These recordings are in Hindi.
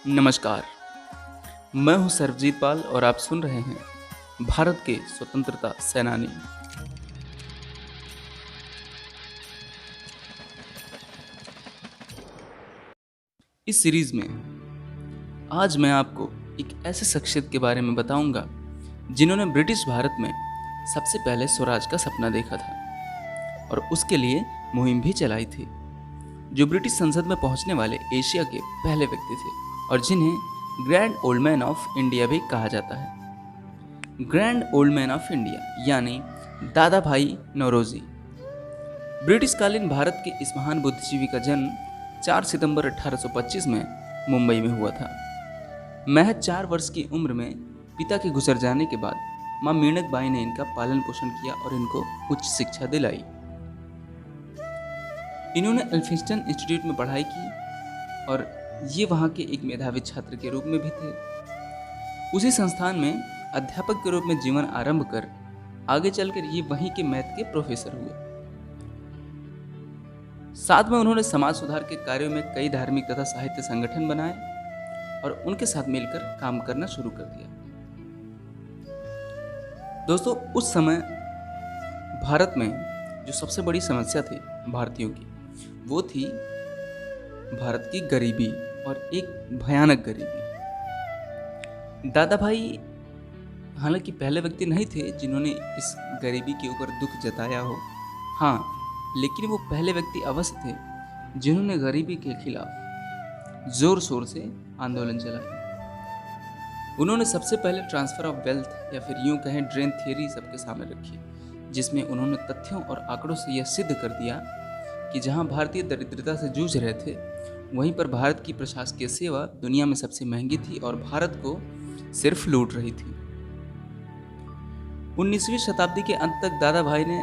नमस्कार। मैं हूं सर्वजीत पाल और आप सुन रहे हैं भारत के स्वतंत्रता सेनानी। इस सीरीज में आज मैं आपको एक ऐसे शख्सियत के बारे में बताऊंगा जिन्होंने ब्रिटिश भारत में सबसे पहले स्वराज का सपना देखा था और उसके लिए मुहिम भी चलाई थी, जो ब्रिटिश संसद में पहुंचने वाले एशिया के पहले व्यक्ति थे और जिन्हें grand old man of India भी कहा जाता है। Grand old man of India यानी दादा भाई नौरोजी। ब्रिटिश कालीन भारत के इस महान बुद्धिजीवी का जन्म 4 सितंबर 1825 में मुंबई में हुआ था। महज 4 वर्ष की उम्र में पिता के गुजर जाने के बाद मां मीणक बाई ने इनका पालन पोषण किया और इनको उच्च शिक्षा दिलाई। इन्होंने एल्फिंस्टन इंस्टीट्यूट में पढ़ाई की और ये वहाँ के एक मेधावी छात्र के रूप में भी थे। उसी संस्थान में अध्यापक के रूप में जीवन आरंभ कर आगे चलकर ये वहीं के मैथ के प्रोफेसर हुए। साथ में उन्होंने समाज सुधार के कार्यों में कई धार्मिक तथा साहित्य संगठन बनाए और उनके साथ मिलकर काम करना शुरू कर दिया। दोस्तों, उस समय भारत में जो सबसे बड़ी समस्या थी भारतीयों की, वो थी भारत की गरीबी और एक भयानक गरीबी। दादा भाई हालांकि पहले व्यक्ति नहीं थे जिन्होंने इस गरीबी के ऊपर दुख जताया हो, हाँ, लेकिन वो पहले व्यक्ति अवश्य थे जिन्होंने गरीबी के खिलाफ जोर शोर से आंदोलन चलाया। उन्होंने सबसे पहले ट्रांसफर ऑफ वेल्थ या फिर यूं कहें ड्रेन थियरी सबके सामने रखी, जिसमें उन्होंने तथ्यों और आंकड़ों से यह सिद्ध कर दिया कि जहां भारतीय दरिद्रता से जूझ रहे थे, वहीं पर भारत की प्रशासकीय सेवा दुनिया में सबसे महंगी थी और भारत को सिर्फ लूट रही थी। 19वीं शताब्दी के अंत तक दादा भाई ने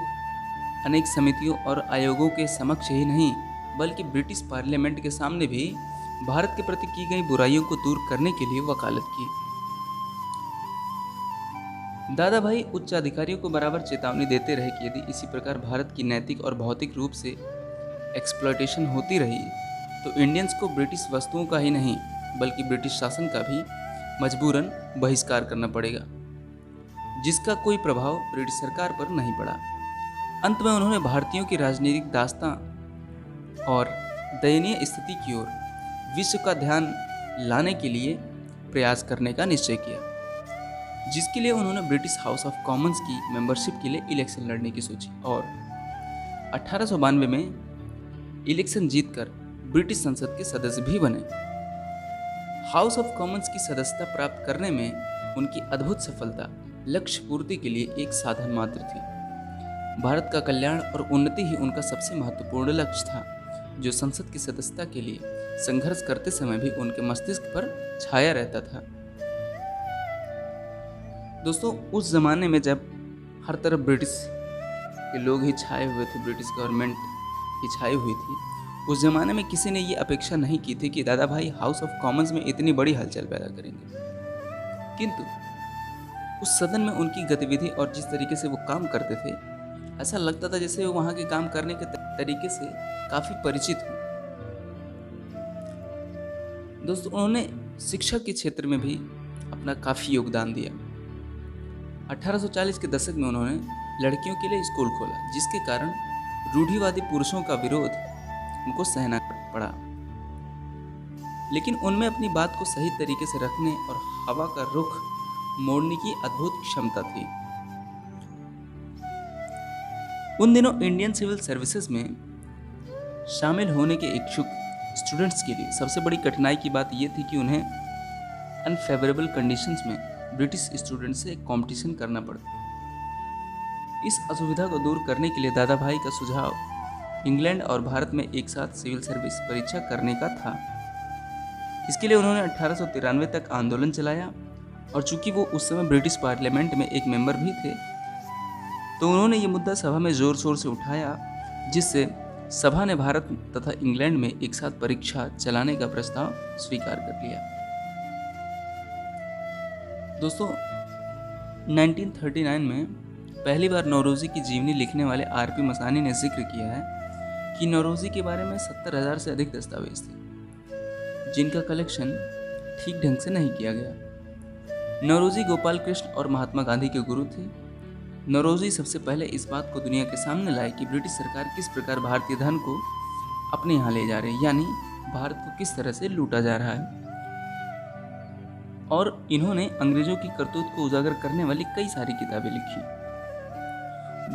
अनेक समितियों और आयोगों के समक्ष ही नहीं बल्कि ब्रिटिश पार्लियामेंट के सामने भी भारत के प्रति की गई बुराइयों को दूर करने के लिए वकालत की। दादा भाई उच्च अधिकारियों को बराबर चेतावनी देते रहे कि यदि इसी प्रकार भारत की नैतिक और भौतिक रूप से एक्सप्लॉयटेशन होती रही तो इंडियंस को ब्रिटिश वस्तुओं का ही नहीं बल्कि ब्रिटिश शासन का भी मजबूरन बहिष्कार करना पड़ेगा, जिसका कोई प्रभाव ब्रिटिश सरकार पर नहीं पड़ा। अंत में उन्होंने भारतीयों की राजनीतिक दास्तां और दयनीय स्थिति की ओर विश्व का ध्यान लाने के लिए प्रयास करने का निश्चय किया, जिसके लिए उन्होंने ब्रिटिश हाउस ऑफ कॉमन्स की मेंबरशिप के लिए इलेक्शन लड़ने की सोची और 1892 में इलेक्शन जीतकर ब्रिटिश संसद के सदस्य भी बने। हाउस ऑफ कॉमन्स की सदस्यता प्राप्त करने में उनकी अद्भुत सफलता लक्ष्य पूर्ति के लिए एक साधन मात्र थी। भारत का कल्याण और उन्नति ही उनका सबसे महत्वपूर्ण लक्ष्य था, जो संसद की सदस्यता के लिए संघर्ष करते समय भी उनके मस्तिष्क पर छाया रहता था। दोस्तों, उस जमाने में जब हर तरफ ब्रिटिश के लोग ही छाए हुए थे, ब्रिटिश गवर्नमेंट ही छाई हुई थी, उस जमाने में किसी ने ये अपेक्षा नहीं की थी कि दादा भाई हाउस ऑफ कॉमन्स में इतनी बड़ी हलचल पैदा करेंगे। किंतु उस सदन में उनकी गतिविधि और जिस तरीके से वो काम करते थे, ऐसा लगता था जैसे वो वहाँ के काम करने के तरीके से काफ़ी परिचित हों। दोस्तों, उन्होंने शिक्षा के क्षेत्र में भी अपना काफ़ी योगदान दिया। 1840 के दशक में उन्होंने लड़कियों के लिए स्कूल खोला, जिसके कारण रूढ़िवादी पुरुषों का विरोध उनको सहना पड़ा, लेकिन उनमें अपनी बात को सही तरीके से रखने और हवा का रुख मोड़ने की अद्भुत क्षमता थी। उन दिनों इंडियन सिविल सर्विसेज में शामिल होने के इच्छुक स्टूडेंट्स के लिए सबसे बड़ी कठिनाई की बात यह थी कि उन्हें अनफेवरेबल कंडीशंस में ब्रिटिश स्टूडेंट से कंपटीशन करना पड़ता। इस असुविधा को दूर करने के लिए दादा भाई का सुझाव इंग्लैंड और भारत में एक साथ सिविल सर्विस परीक्षा करने का था। इसके लिए उन्होंने 1893 तक आंदोलन चलाया और चूंकि वो उस समय ब्रिटिश पार्लियामेंट में एक मेंबर भी थे, तो उन्होंने ये मुद्दा सभा में जोर शोर से उठाया, जिससे सभा ने भारत तथा इंग्लैंड में एक साथ परीक्षा चलाने का प्रस्ताव स्वीकार कर लिया। दोस्तों, 1939 में पहली बार नौरोजी की जीवनी लिखने वाले आर.पी. मसानी ने जिक्र किया है कि नौरोजी के बारे में 70,000 से अधिक दस्तावेज थे, जिनका कलेक्शन ठीक ढंग से नहीं किया गया। नौरोजी गोपाल कृष्ण और महात्मा गांधी के गुरु थे। नौरोजी सबसे पहले इस बात को दुनिया के सामने लाए कि ब्रिटिश सरकार किस प्रकार भारतीय धन को अपने यहाँ ले जा रही है, यानी भारत को किस तरह से लूटा जा रहा है। और इन्होंने अंग्रेजों की करतूत को उजागर करने वाली कई सारी किताबें लिखी।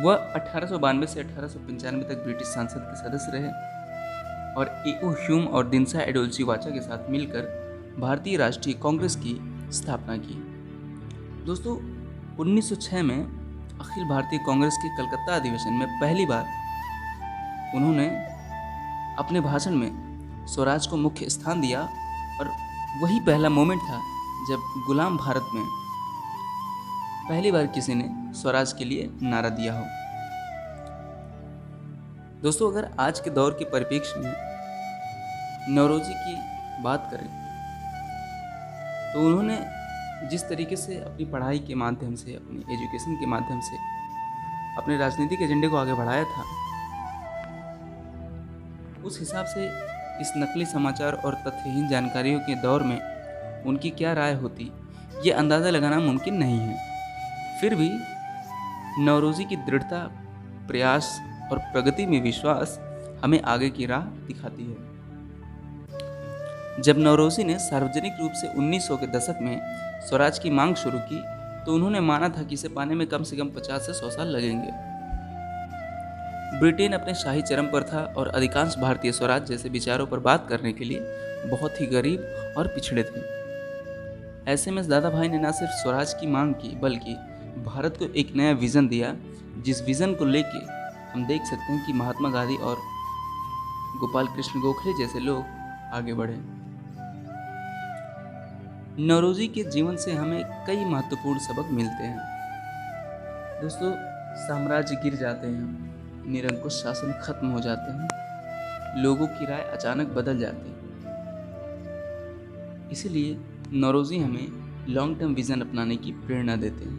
वह 1892 से 1895 तक ब्रिटिश संसद के सदस्य रहे और ए.ओ. ह्यूम और दिनसा एडोल्फी वाचा के साथ मिलकर भारतीय राष्ट्रीय कांग्रेस की स्थापना की। दोस्तों, 1906 में अखिल भारतीय कांग्रेस के कलकत्ता अधिवेशन में पहली बार उन्होंने अपने भाषण में स्वराज को मुख्य स्थान दिया और वही पहला मोमेंट था जब गुलाम भारत में पहली बार किसी ने स्वराज के लिए नारा दिया हो। दोस्तों, अगर आज के दौर के परिप्रेक्ष्य में नौरोजी की बात करें तो उन्होंने जिस तरीके से अपनी पढ़ाई के माध्यम से, अपनी एजुकेशन के माध्यम से अपने राजनीतिक एजेंडे को आगे बढ़ाया था, उस हिसाब से इस नकली समाचार और तथ्यहीन जानकारियों के दौर में उनकी क्या राय होती, ये अंदाज़ा लगाना मुमकिन नहीं है। फिर भी नौरोजी की दृढ़ता, प्रयास और प्रगति में विश्वास हमें आगे की राह दिखाती है। जब नौरोजी ने सार्वजनिक रूप से 1900 के दशक में स्वराज की मांग शुरू की तो उन्होंने माना था कि इसे पाने में कम से कम 50 से 100 साल लगेंगे। ब्रिटेन अपने शाही चरम पर था और अधिकांश भारतीय स्वराज जैसे विचारों पर बात करने के लिए बहुत ही गरीब और पिछड़े थे। ऐसे में दादा भाई ने न सिर्फ स्वराज की मांग की बल्कि भारत को एक नया विज़न दिया, जिस विज़न को लेके हम देख सकते हैं कि महात्मा गांधी और गोपाल कृष्ण गोखले जैसे लोग आगे बढ़े। नौरोजी के जीवन से हमें कई महत्वपूर्ण सबक मिलते हैं। दोस्तों, साम्राज्य गिर जाते हैं, निरंकुश शासन खत्म हो जाते हैं, लोगों की राय अचानक बदल जाती है। इसलिए नौरोजी हमें लॉन्ग टर्म विज़न अपनाने की प्रेरणा देते हैं।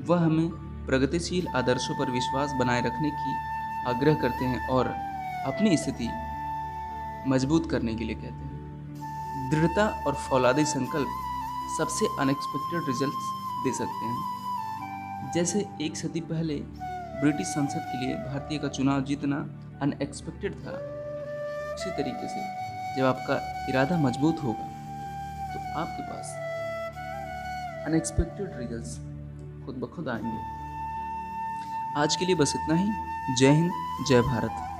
वह हमें प्रगतिशील आदर्शों पर विश्वास बनाए रखने की आग्रह करते हैं और अपनी स्थिति मजबूत करने के लिए कहते हैं। दृढ़ता और फौलादी संकल्प सबसे अनएक्सपेक्टेड रिजल्ट्स दे सकते हैं। जैसे एक सदी पहले ब्रिटिश संसद के लिए भारतीय का चुनाव जीतना अनएक्सपेक्टेड था, उसी तरीके से जब आपका इरादा मजबूत होगा तो आपके पास अनएक्सपेक्टेड रिजल्ट्स खुद ब खुद आएंगे। आज के लिए बस इतना ही। जय हिंद, जय भारत।